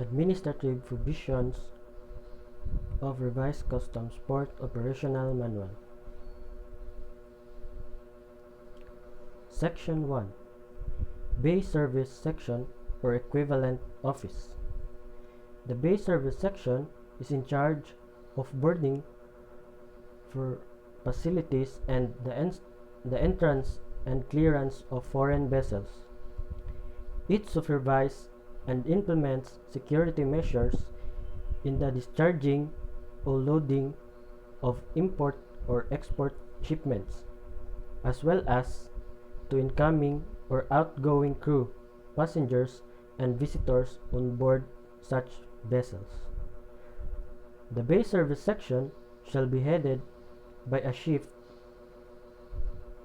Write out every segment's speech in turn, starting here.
Administrative provisions of Revised Customs Port Operational Manual. Section 1. Bay Service Section or Equivalent Office. The Bay Service Section is in charge of boarding for facilities and the entrance and clearance of foreign vessels. It supervises and implements security measures in the discharging or loading of import or export shipments, as well as to incoming or outgoing crew, passengers, and visitors on board such vessels. The Bay Service Section shall be headed by a chief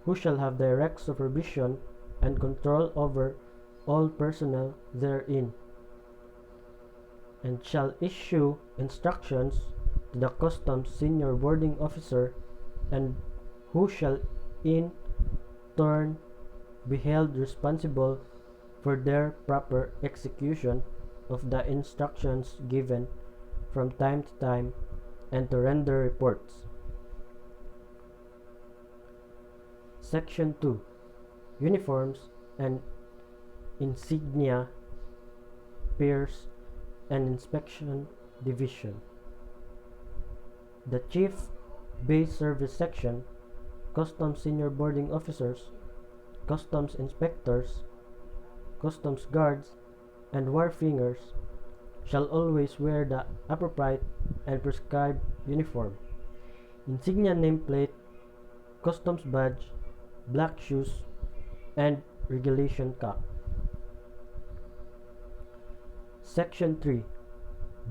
who shall have direct supervision and control over all personnel therein, and shall issue instructions to the Customs Senior Boarding Officer, and who shall in turn be held responsible for their proper execution of the instructions given from time to time, and to render reports. Section 2. Uniforms and Insignia, Piers and Inspection Division. The Chief Bay Service Section, Customs Senior Boarding Officers, Customs Inspectors, Customs Guards, and Wharfingers shall always wear the appropriate and prescribed uniform, insignia nameplate, customs badge, black shoes, and regulation cap. Section 3.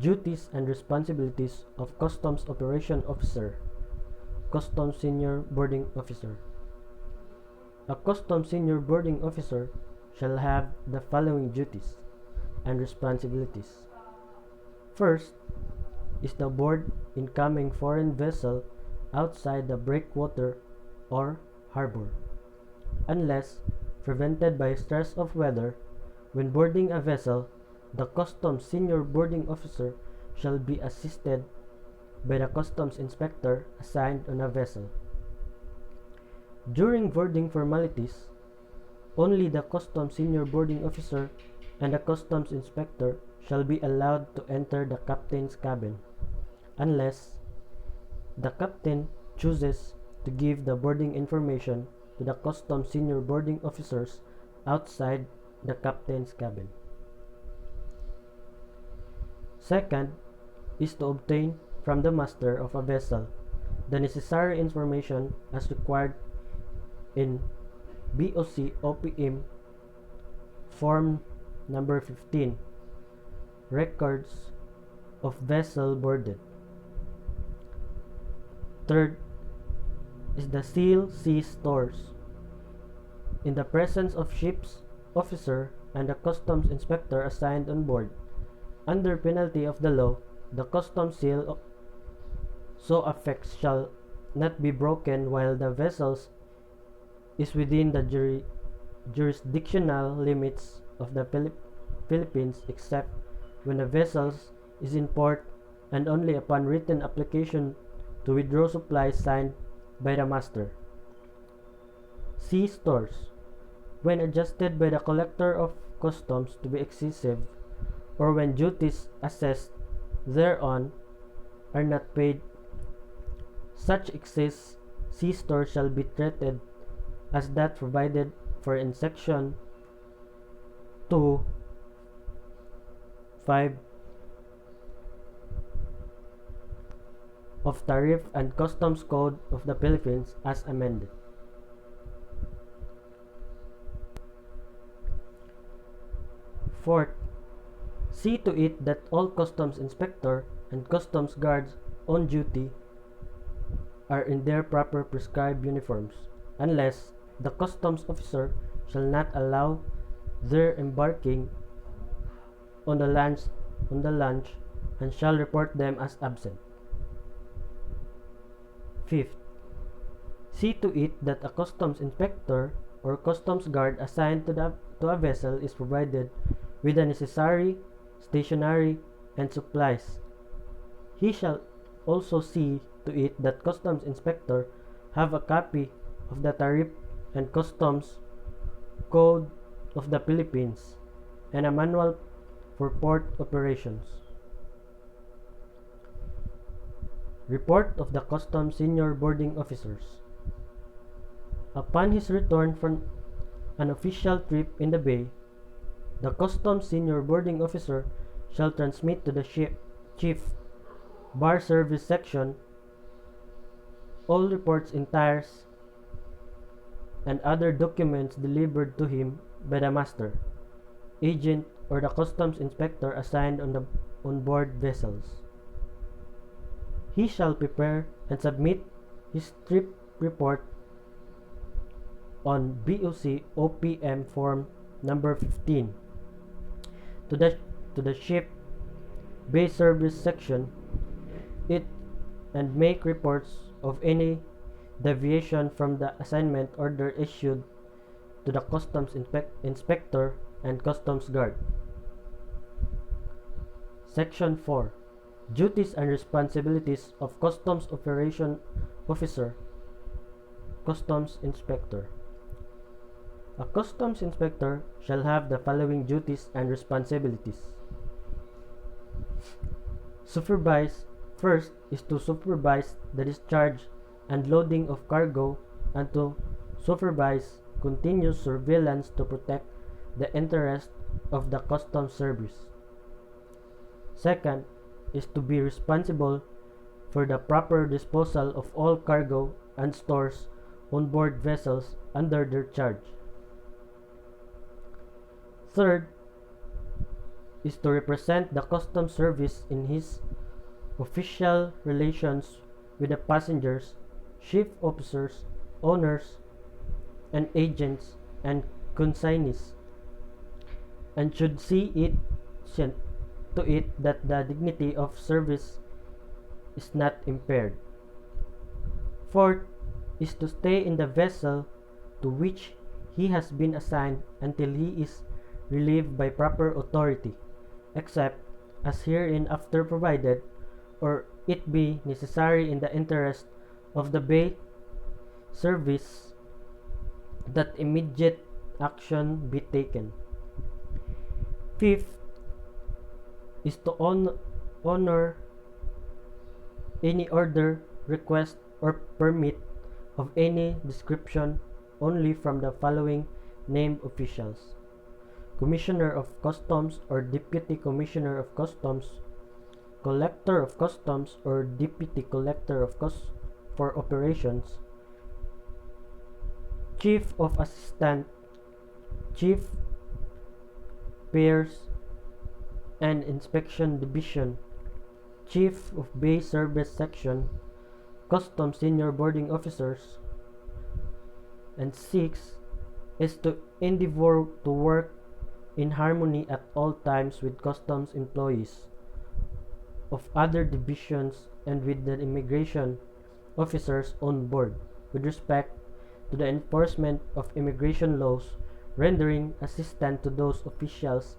Duties and responsibilities of Customs Operation Officer, Customs Senior Boarding Officer. A Customs Senior Boarding Officer shall have the following duties and responsibilities. First is to board incoming foreign vessel outside the breakwater or harbor, unless prevented by stress of weather. When boarding a vessel, the Customs Senior Boarding Officer shall be assisted by the Customs Inspector assigned on a vessel. During boarding formalities, only the Customs Senior Boarding Officer and the Customs Inspector shall be allowed to enter the captain's cabin, unless the captain chooses to give the boarding information to the Customs Senior Boarding Officers outside the captain's cabin. Second is to obtain from the master of a vessel the necessary information as required in BOC OPM Form number 15, Records of Vessel Boarded. Third is the seal sea stores. In the presence of ship's officer and the customs inspector assigned on board, under penalty of the law, the customs seal so affixed shall not be broken while the vessels is within the jurisdictional limits of the Philippines, except when the vessel is in port, and only upon written application to withdraw supplies signed by the master. Sea stores, when adjusted by the collector of customs to be excessive, or when duties assessed thereon are not paid, such excess sea store shall be treated as that provided for in Section 2(5) of Tariff and Customs Code of the Philippines as amended. Fourth, see to it that all customs inspector and customs guards on duty are in their proper prescribed uniforms, unless the customs officer shall not allow their embarking on the lunch and shall report them as absent. Fifth, see to it that a customs inspector or customs guard assigned to a vessel is provided with the necessary stationery, and supplies. He shall also see to it that customs inspector have a copy of the Tariff and Customs Code of the Philippines and a manual for port operations. Report of the Customs Senior Boarding Officers. Upon his return from an official trip in the bay, the Customs Senior Boarding Officer shall transmit to the Chief Bar Service Section all reports in tires and other documents delivered to him by the master, agent, or the customs inspector assigned on board vessels. He shall prepare and submit his trip report on BOC OPM form number 15 to the ship bay service section and make reports of any deviation from the assignment order issued to the customs inspector and customs guard. Section 4. Duties and responsibilities of Customs Operation Officer, Customs Inspector. A customs inspector shall have the following duties and responsibilities. First is to supervise the discharge and loading of cargo and to supervise continuous surveillance to protect the interest of the customs service. Second is to be responsible for the proper disposal of all cargo and stores on board vessels under their charge. Third is to represent the customs service in his official relations with the passengers, ship officers, owners, and agents and consignees, and should see to it that the dignity of service is not impaired. Fourth is to stay in the vessel to which he has been assigned until he is relieved by proper authority, except as hereinafter provided, or it be necessary in the interest of the bay service that immediate action be taken. Fifth is to honor any order, request, or permit of any description only from the following named officials: Commissioner of Customs or Deputy Commissioner of Customs, Collector of Customs or Deputy Collector of for Operations, Chief of Assistant, Chief Pairs and Inspection Division, Chief of Bay Service Section, Customs Senior Boarding Officers. And 6 is to endeavor to work in harmony at all times with customs employees of other divisions and with the immigration officers on board with respect to the enforcement of immigration laws, rendering assistance to those officials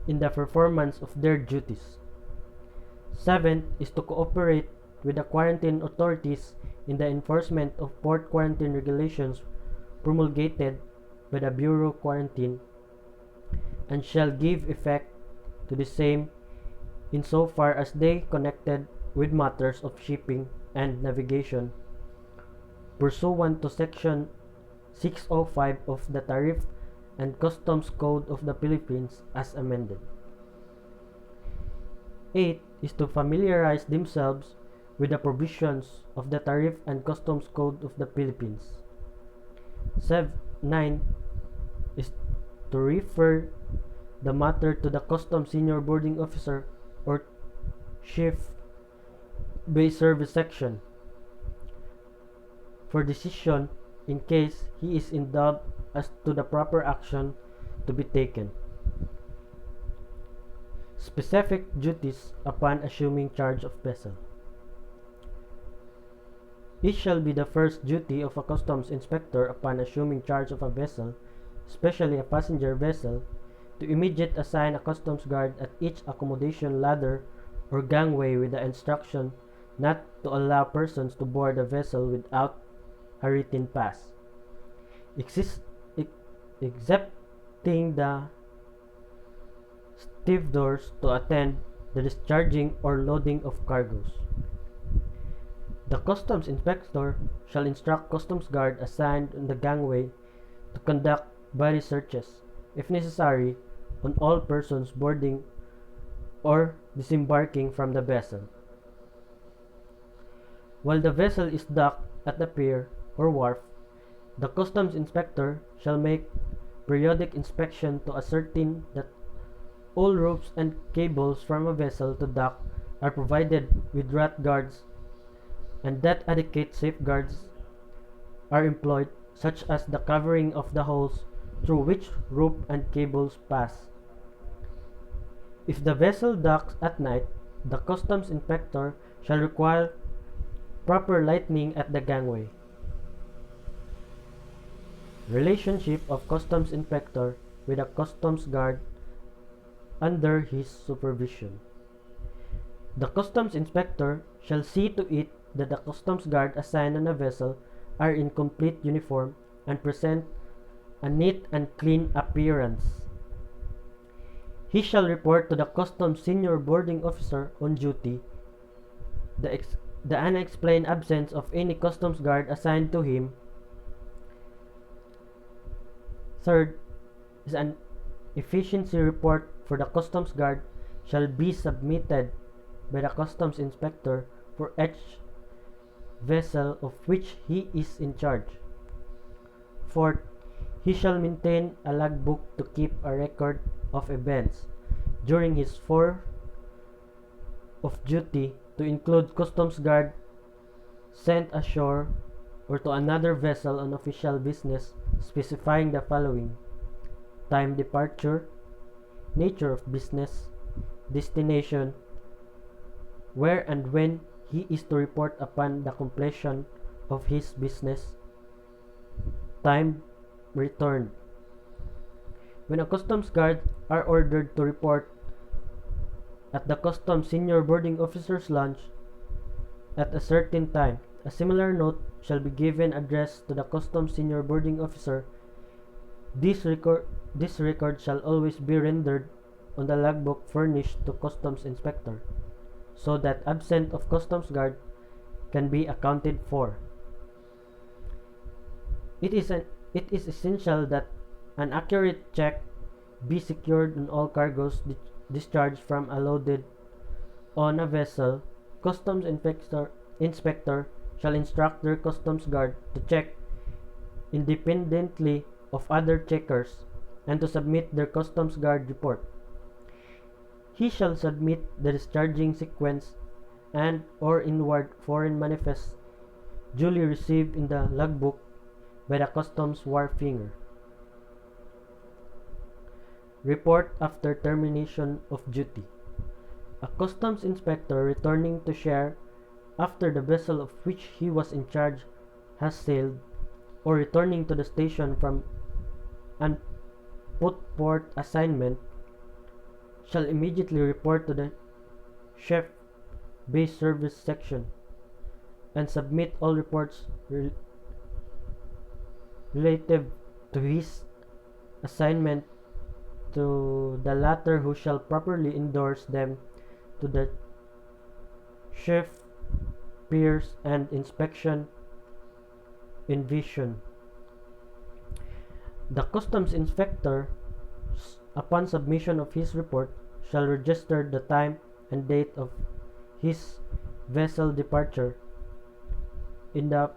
in the performance of their duties. 7th is to cooperate with the quarantine authorities in the enforcement of port quarantine regulations promulgated by the Bureau Quarantine, and shall give effect to the same insofar as they connected with matters of shipping and navigation, pursuant to Section 605 of the Tariff and Customs Code of the Philippines as amended. 8 is to familiarize themselves with the provisions of the Tariff and Customs Code of the Philippines. 9 is to refer the matter to the Customs Senior Boarding Officer or Chief Bay Service Section for decision in case he is in doubt as to the proper action to be taken. Specific duties upon assuming charge of vessel. It shall be the first duty of a customs inspector upon assuming charge of a vessel, especially a passenger vessel, to immediately assign a customs guard at each accommodation ladder or gangway with the instruction not to allow persons to board a vessel without a written pass, exist, excepting the stevedores to attend the discharging or loading of cargoes. The customs inspector shall instruct customs guard assigned on the gangway to conduct body searches, if necessary, on all persons boarding or disembarking from the vessel. While the vessel is docked at the pier or wharf, the customs inspector shall make periodic inspection to ascertain that all ropes and cables from a vessel to dock are provided with rat guards and that adequate safeguards are employed, such as the covering of the holes through which rope and cables pass. If the vessel docks at night, the customs inspector shall require proper lighting at the gangway. Relationship of customs inspector with a customs guard under his supervision. The customs inspector shall see to it that the customs guard assigned on a vessel are in complete uniform and present a neat and clean appearance. He shall report to the customs senior boarding officer on duty the unexplained absence of any customs guard assigned to him. Third is an efficiency report for the customs guard shall be submitted by the customs inspector for each vessel of which he is in charge. Fourth, he shall maintain a logbook to keep a record of events during his 4 of duty, to include customs guard sent ashore or to another vessel on official business, specifying the following: time departure, nature of business, destination, where and when he is to report upon the completion of his business, time returned. When a customs guard are ordered to report at the customs senior boarding officer's lounge at a certain time, a similar note shall be given addressed to the customs senior boarding officer. This record shall always be rendered on the logbook furnished to customs inspector, so that absence of customs guard can be accounted for. It is essential that an accurate check be secured on all cargoes discharged from a loaded on a vessel. Customs inspector shall instruct their customs guard to check independently of other checkers and to submit their customs guard report. He shall submit the discharging sequence and or inward foreign manifest duly received in the logbook by the customs wharfinger. Report after termination of duty. A customs inspector returning to share after the vessel of which he was in charge has sailed, or returning to the station from an port assignment, shall immediately report to the chef base service section and submit all reports relative to his assignment to the latter, who shall properly endorse them to the chef peers and inspection envision. The customs inspector, upon submission of his report, shall register the time and date of his vessel departure in the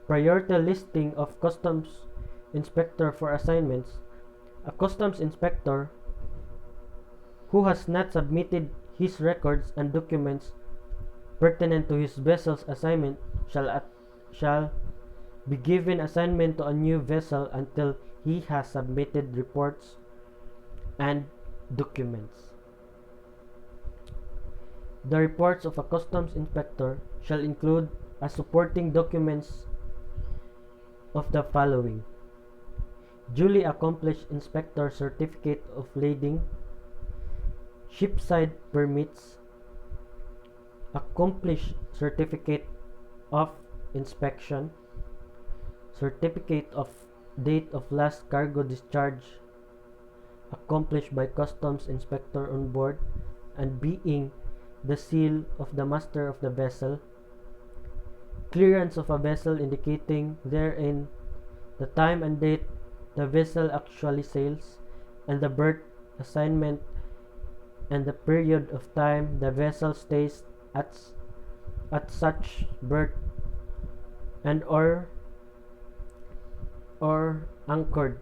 priority listing of customs inspector for assignments. A customs inspector who has not submitted his records and documents pertinent to his vessel's assignment shall be given assignment to a new vessel until he has submitted reports and documents. The reports of a customs inspector shall include as supporting documents of the following: duly accomplished inspector certificate of lading, shipside permits, accomplished certificate of inspection, certificate of date of last cargo discharge accomplished by customs inspector on board and being the seal of the master of the vessel, clearance of a vessel indicating therein the time and date the vessel actually sails, and the berth assignment and the period of time the vessel stays at such berth and or anchored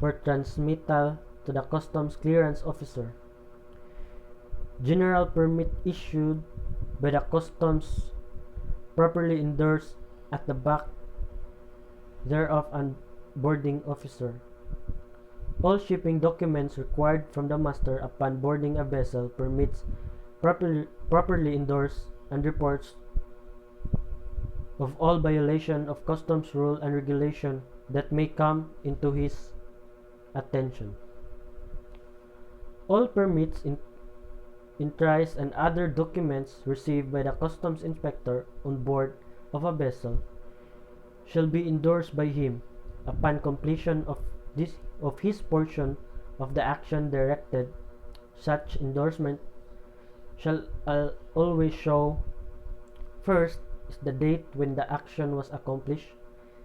for transmittal to the customs clearance officer. General permit issued by the customs properly endorsed at the back thereof and boarding officer. All shipping documents required from the master upon boarding a vessel, permits properly endorsed, and reports of all violation of customs rule and regulation that may come into his attention. All permits, entries, and other documents received by the customs inspector on board of a vessel shall be endorsed by him upon completion of his portion of the action directed. Such endorsement shall always show: first is the date when the action was accomplished;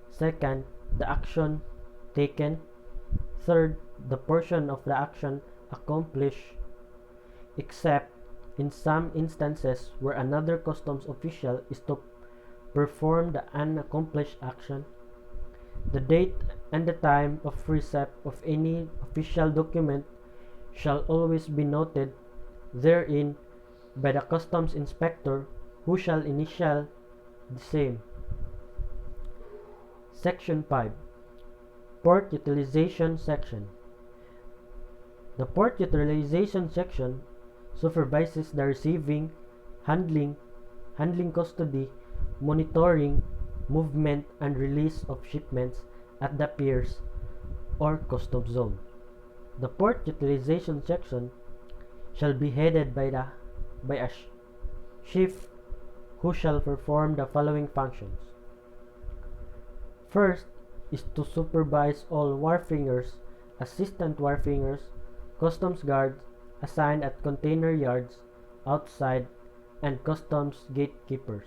second, the action taken; third, the portion of the action accomplished, except in some instances where another customs official is to perform the unaccomplished action. The date and the time of receipt of any official document shall always be noted therein by the customs inspector, who shall initial the same. Section 5. Port Utilization Section. The Port Utilization Section supervises the receiving, handling, custody, monitoring, movement, and release of shipments at the piers or customs zone. The Port Utilization Section shall be headed by a chief, who shall perform the following functions. First is to supervise all wharfingers, assistant wharfingers, customs guards assigned at container yards outside, and customs gatekeepers.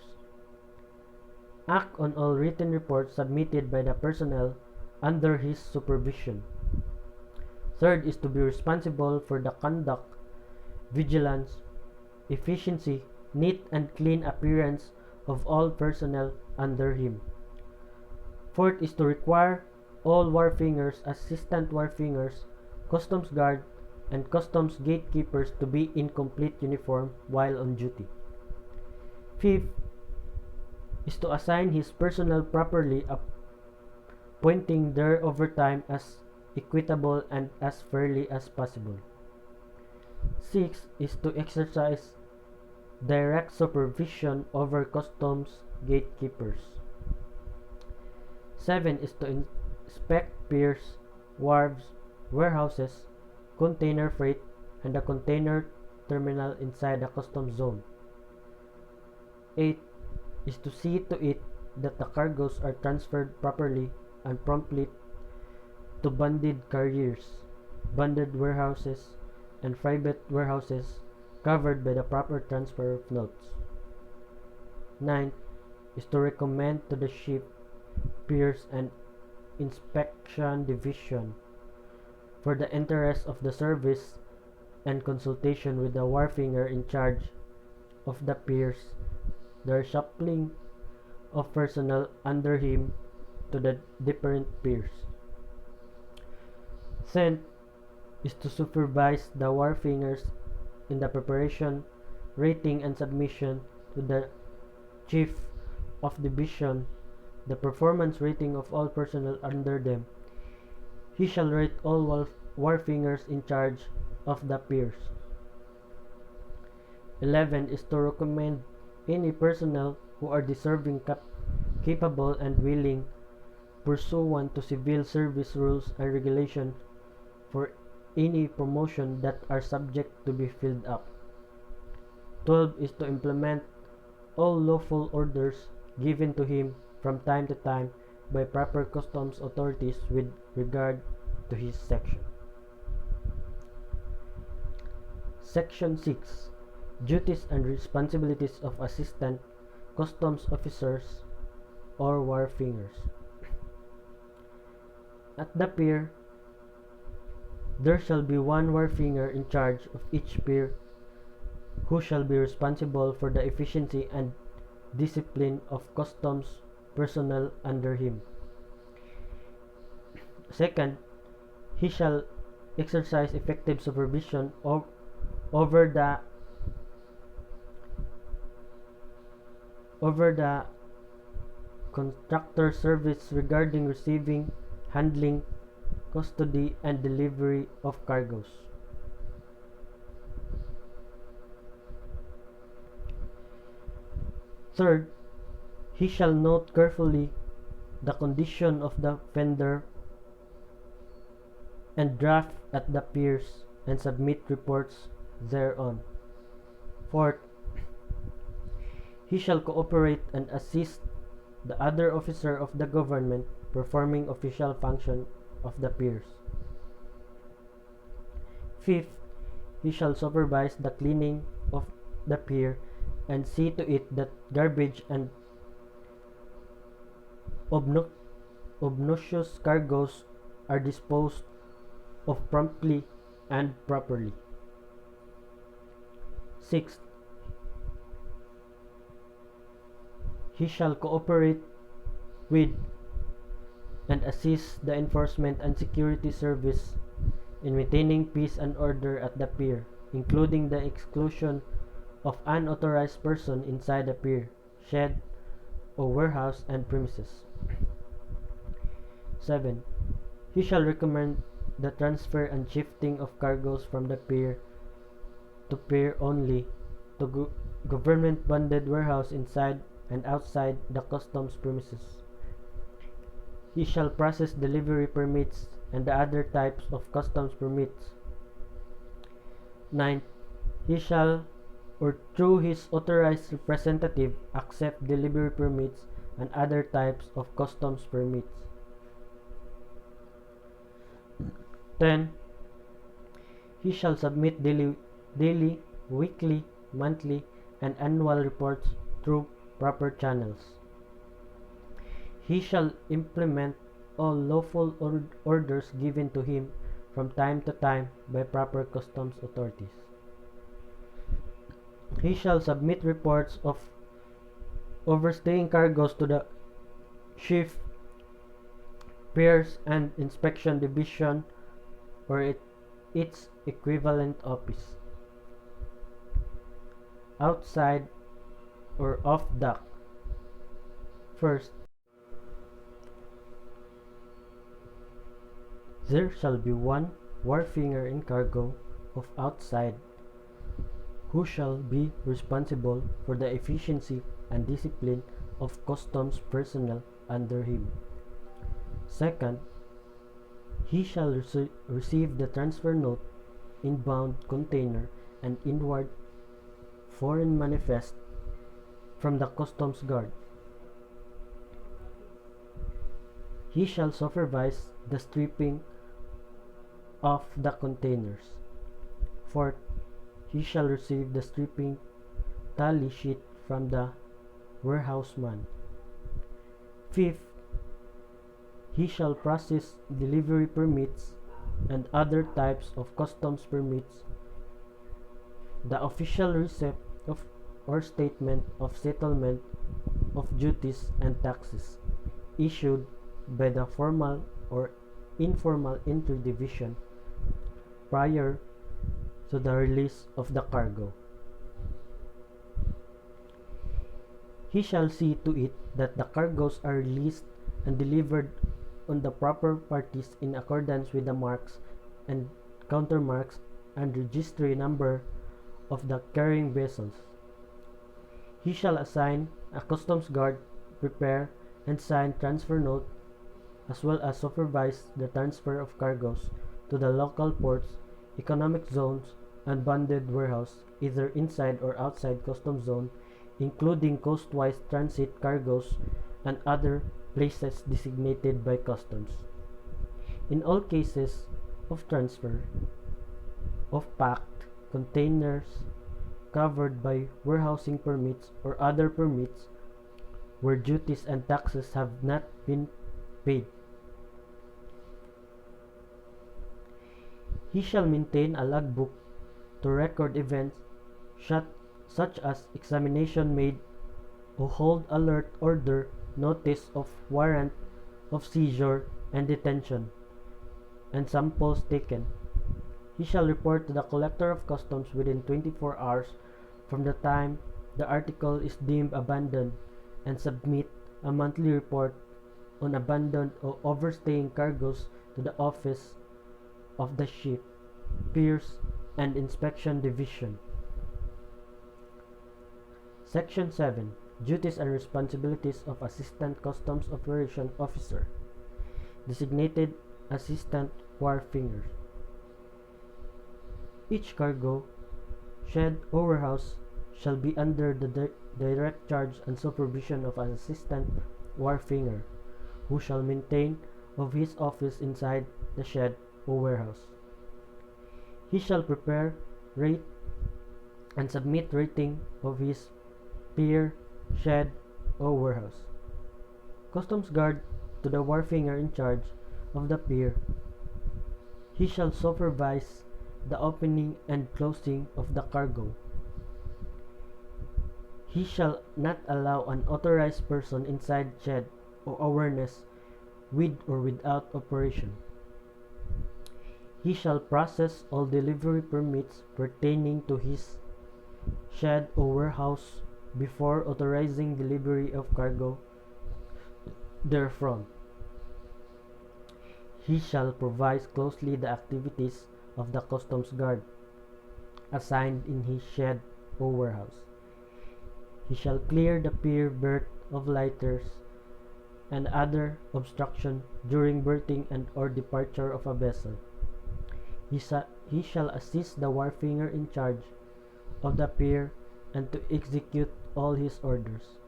Act on all written reports submitted by the personnel under his supervision. Third is to be responsible for the conduct, vigilance, efficiency, neat and clean appearance of all personnel under him. Fourth is to require all wharfingers, assistant wharfingers, customs guard, and customs gatekeepers to be in complete uniform while on duty. Fifth is to assign his personnel properly, appointing their overtime as equitable and as fairly as possible. Sixth is to exercise direct supervision over customs gatekeepers. 7 is to inspect piers, wharves, warehouses, container freight, and the container terminal inside the customs zone. 8 is to see to it that the cargoes are transferred properly and promptly to bonded carriers, bonded warehouses, and private warehouses covered by the proper transfer of notes. 9 is to recommend to the ship, piers, and inspection division, for the interest of the service and consultation with the wharfinger in charge of the piers, their shuffling of personnel under him to the different piers. 10 is to supervise the wharfingers in the preparation, rating, and submission to the chief of division the performance rating of all personnel under them. He shall rate all wharfingers in charge of the piers. 11 is to recommend any personnel who are deserving, capable, and willing pursuant to civil service rules and regulations for any promotion that are subject to be filled up. 12 is to implement all lawful orders given to him from time to time by proper customs authorities with regard to his section. Section 6. Duties and responsibilities of assistant customs officers or wharfingers. At the pier, there shall be one wharfinger in charge of each pier, who shall be responsible for the efficiency and discipline of customs personnel under him. Second, he shall exercise effective supervision over the contractor service regarding receiving, handling, custody, and delivery of cargoes. Third, he shall note carefully the condition of the fender and draft at the piers and submit reports thereon. Fourth, he shall cooperate and assist the other officer of the government performing official function of the piers. Fifth, he shall supervise the cleaning of the pier and see to it that garbage and obnoxious cargoes are disposed of promptly and properly. Sixth, he shall cooperate with and assist the enforcement and security service in maintaining peace and order at the pier, including the exclusion of unauthorized person inside the pier, shed, or warehouse and premises. 7. He shall recommend the transfer and shifting of cargoes from the pier to pier only to government bonded warehouse inside and outside the customs premises. He shall process delivery permits and the other types of customs permits. 9. He shall, or through his authorized representative, accept delivery permits and other types of customs permits. 10. He shall submit daily, weekly, monthly, and annual reports through proper channels. He shall implement all lawful orders given to him from time to time by proper customs authorities. He shall submit reports of overstaying cargoes to the chief piers and inspection division or its equivalent office, outside or off dock. First, there shall be one wharfinger in cargo of outside, who shall be responsible for the efficiency and discipline of customs personnel under him. Second, he shall receive the transfer note, inbound container, and inward foreign manifest from the customs guard. He shall supervise the stripping of the containers. Fourth, he shall receive the stripping tally sheet from the warehouseman. Fifth, he shall process delivery permits and other types of customs permits, the official receipt of or statement of settlement of duties and taxes issued by the formal or informal entry division prior to the release of the cargo. He shall see to it that the cargoes are released and delivered on the proper parties in accordance with the marks and countermarks and registry number of the carrying vessels. He shall assign a customs guard, prepare and sign transfer note as well as supervise the transfer of cargoes to the local ports, economic zones, and bonded warehouse, either inside or outside customs zone, including coastwise transit cargoes and other places designated by customs. In all cases of transfer of packed containers covered by warehousing permits or other permits where duties and taxes have not been paid, he shall maintain a logbook to record events such as examination made or hold alert order, notice of warrant of seizure and detention, and samples taken. He shall report to the Collector of Customs within 24 hours from the time the article is deemed abandoned and submit a monthly report on abandoned or overstaying cargoes to the Office of the Ship, Piers, and Inspection Division. Section 7. Duties and Responsibilities of Assistant Customs Operation Officer, designated Assistant Wharfingers. Each cargo, shed, or warehouse shall be under the direct charge and supervision of an assistant wharfinger, who shall maintain of his office inside the shed or warehouse. He shall prepare, rate, and submit rating of his pier, shed, or warehouse. Customs guard to the wharfinger in charge of the pier. He shall supervise the opening and closing of the cargo. He shall not allow an authorized person inside shed or awareness with or without operation. He shall process all delivery permits pertaining to his shed or warehouse before authorizing delivery of cargo therefrom. He shall supervise closely the activities of the customs guard assigned in his shed or warehouse. He shall clear the pier berth of lighters and other obstruction during berthing and or departure of a vessel. He shall assist the wharfinger in charge of the pier and to execute all his orders.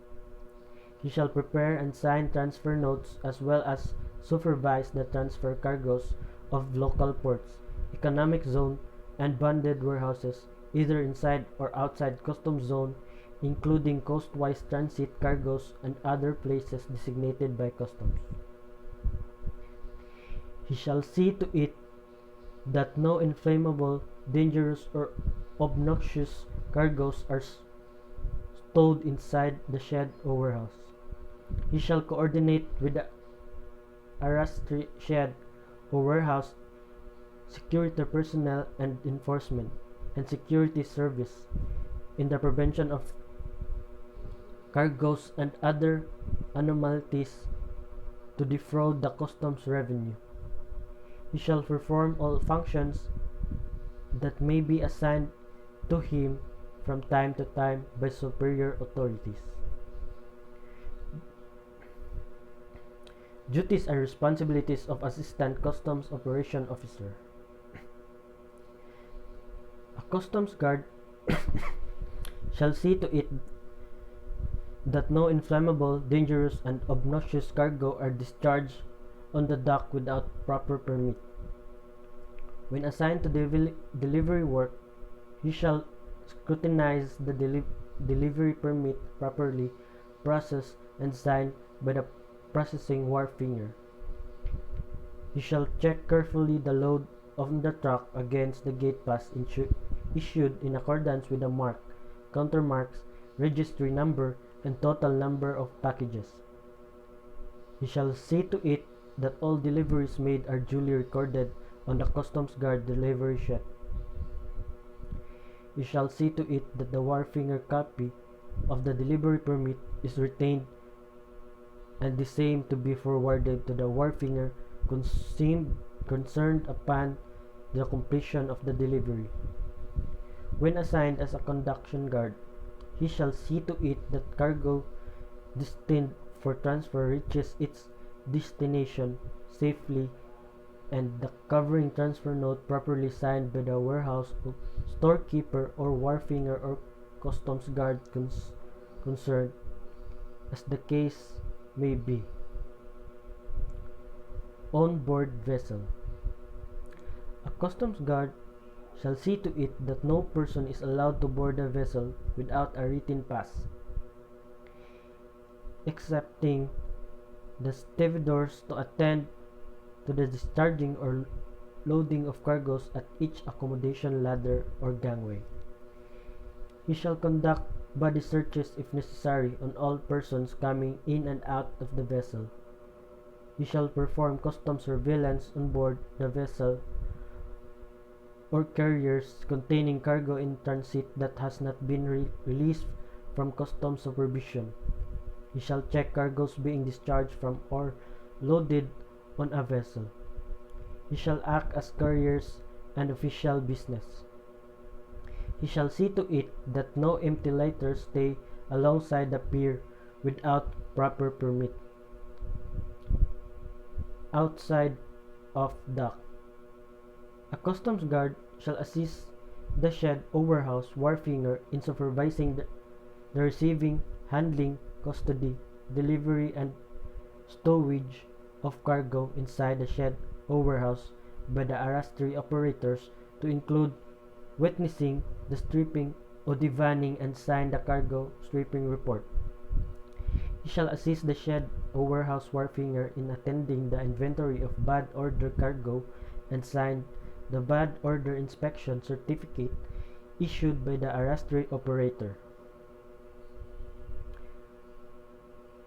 He shall prepare and sign transfer notes as well as supervise the transfer cargoes of local ports, economic zone, and bonded warehouses, either inside or outside customs zone, including coastwise transit cargoes and other places designated by customs. He shall see to it that no inflammable, dangerous, or obnoxious cargoes are stowed inside the shed or warehouse. He shall coordinate with the arrastre shed or warehouse security personnel and enforcement and security service in the prevention of cargoes and other anomalies to defraud the customs revenue. He shall perform all functions that may be assigned to him from time to time by superior authorities. Duties and responsibilities of Assistant Customs Operation Officer. A customs guard shall see to it that no inflammable, dangerous, and obnoxious cargo are discharged on the dock without proper permit. When assigned to delivery work, he shall scrutinize the delivery permit properly processed and signed by the processing wharfinger. He shall check carefully the load of the truck against the gate pass issued in accordance with the mark, countermarks, registry number, and total number of packages. He shall see to it that all deliveries made are duly recorded on the customs guard delivery sheet. He shall see to it that the wharfinger copy of the delivery permit is retained and the same to be forwarded to the wharfinger concerned upon the completion of the delivery. When assigned as a conduction guard, he shall see to it that cargo destined for transfer reaches its destination safely, and the covering transfer note properly signed by the warehouse storekeeper or wharfinger or customs guard concerned, as the case may be. On board vessel. A customs guard shall see to it that no person is allowed to board a vessel without a written pass, excepting the stevedores to attend to the discharging or loading of cargoes at each accommodation ladder or gangway. He shall conduct body searches if necessary on all persons coming in and out of the vessel. He shall perform customs surveillance on board the vessel or carriers containing cargo in transit that has not been released from customs supervision. He shall check cargoes being discharged from or loaded on a vessel. He shall act as couriers and official business. He shall see to it that no empty lighters stay alongside the pier without proper permit. Outside of dock. A customs guard shall assist the shed or warehouse wharfinger in supervising the receiving, handling, custody, delivery, and stowage of cargo inside the shed or warehouse by the arrastre operators, to include witnessing the stripping or divanning and sign the cargo stripping report. He shall assist the shed or warehouse wharfinger in attending the inventory of bad order cargo and sign the bad order inspection certificate issued by the arrastre operator.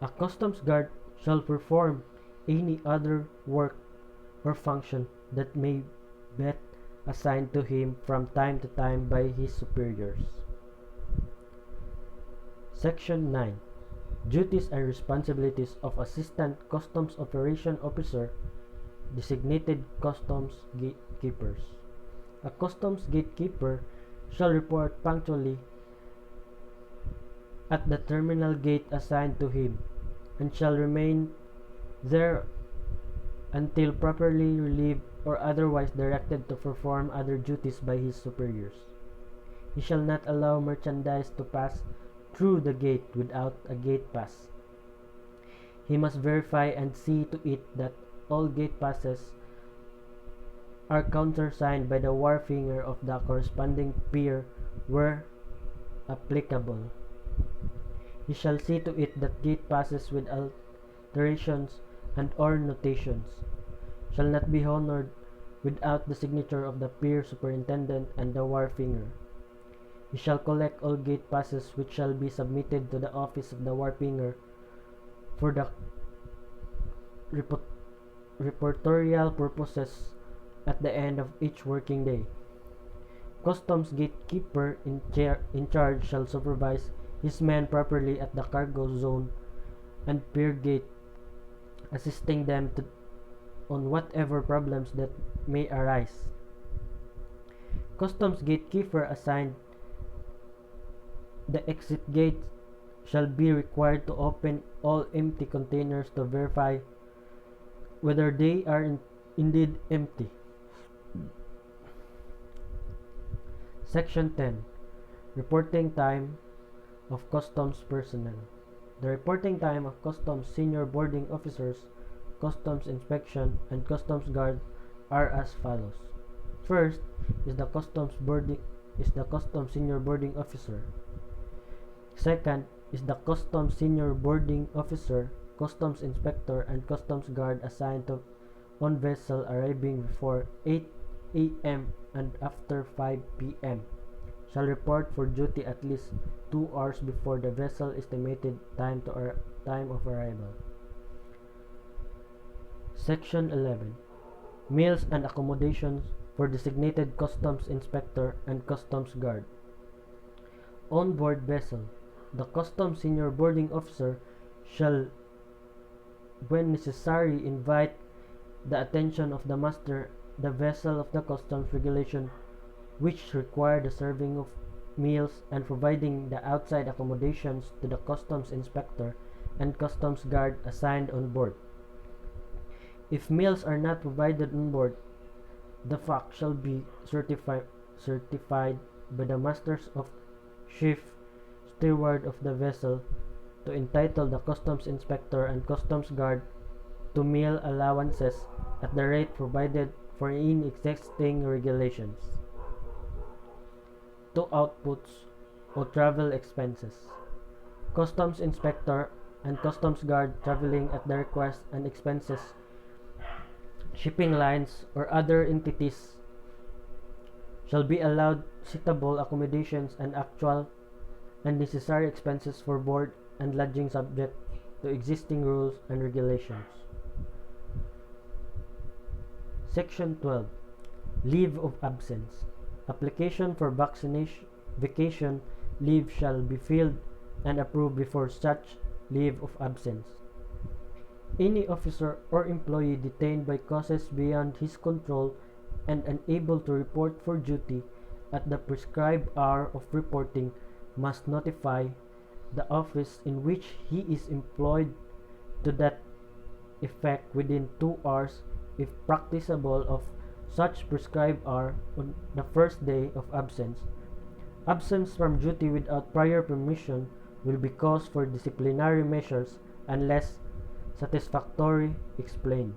A customs guard shall perform any other work or function that may be assigned to him from time to time by his superiors. Section 9. Duties and responsibilities of Assistant Customs Operation Officer, designated customs gatekeepers. A customs gatekeeper shall report punctually at the terminal gate assigned to him, and shall remain there until properly relieved or otherwise directed to perform other duties by his superiors. He shall not allow merchandise to pass through the gate without a gate pass. He must verify and see to it that all gate passes are countersigned by the wharfinger of the corresponding pier where applicable. He shall see to it that gate passes with alterations and or notations shall not be honored without the signature of the pier superintendent and the wharfinger. He shall collect all gate passes which shall be submitted to the office of the wharfinger for the reportorial purposes at the end of each working day. Customs gatekeeper in charge shall supervise his men properly at the cargo zone and pier gate, assisting them on whatever problems that may arise. Customs gatekeeper assigned the exit gate shall be required to open all empty containers to verify whether they are indeed empty. Section 10. Reporting time of customs personnel. The reporting time of customs senior boarding officers, customs inspection, and customs guard are as follows. First is the customs senior boarding officer. Second is the customs senior boarding officer, customs inspector, and customs guard assigned to on vessel arriving before 8 a.m. and after 5 p.m. shall report for duty at least 2 hours before the vessel estimated time of arrival. Section 11. Meals and accommodations for designated customs inspector and customs guard. On board vessel, the customs senior boarding officer shall, when necessary, invite the attention of the master the vessel of the customs regulation which require the serving of meals and providing the outside accommodations to the customs inspector and customs guard assigned on board. If meals are not provided on board, the fact shall be certified by the masters of ship, steward of the vessel, to entitle the customs inspector and customs guard to meal allowances at the rate provided for in existing regulations. 2 outputs or travel expenses. Customs inspector and customs guard traveling at the request and expenses shipping lines or other entities shall be allowed suitable accommodations and actual and necessary expenses for board and lodging subject to existing rules and regulations. Section 12. Leave of absence. Application for vacation leave shall be filled and approved before such leave of absence. Any officer or employee detained by causes beyond his control and unable to report for duty at the prescribed hour of reporting must notify the office in which he is employed to that effect within 2 hours, if practicable, of such prescribed hour on the first day of absence. Absence from duty without prior permission will be cause for disciplinary measures unless satisfactorily explained.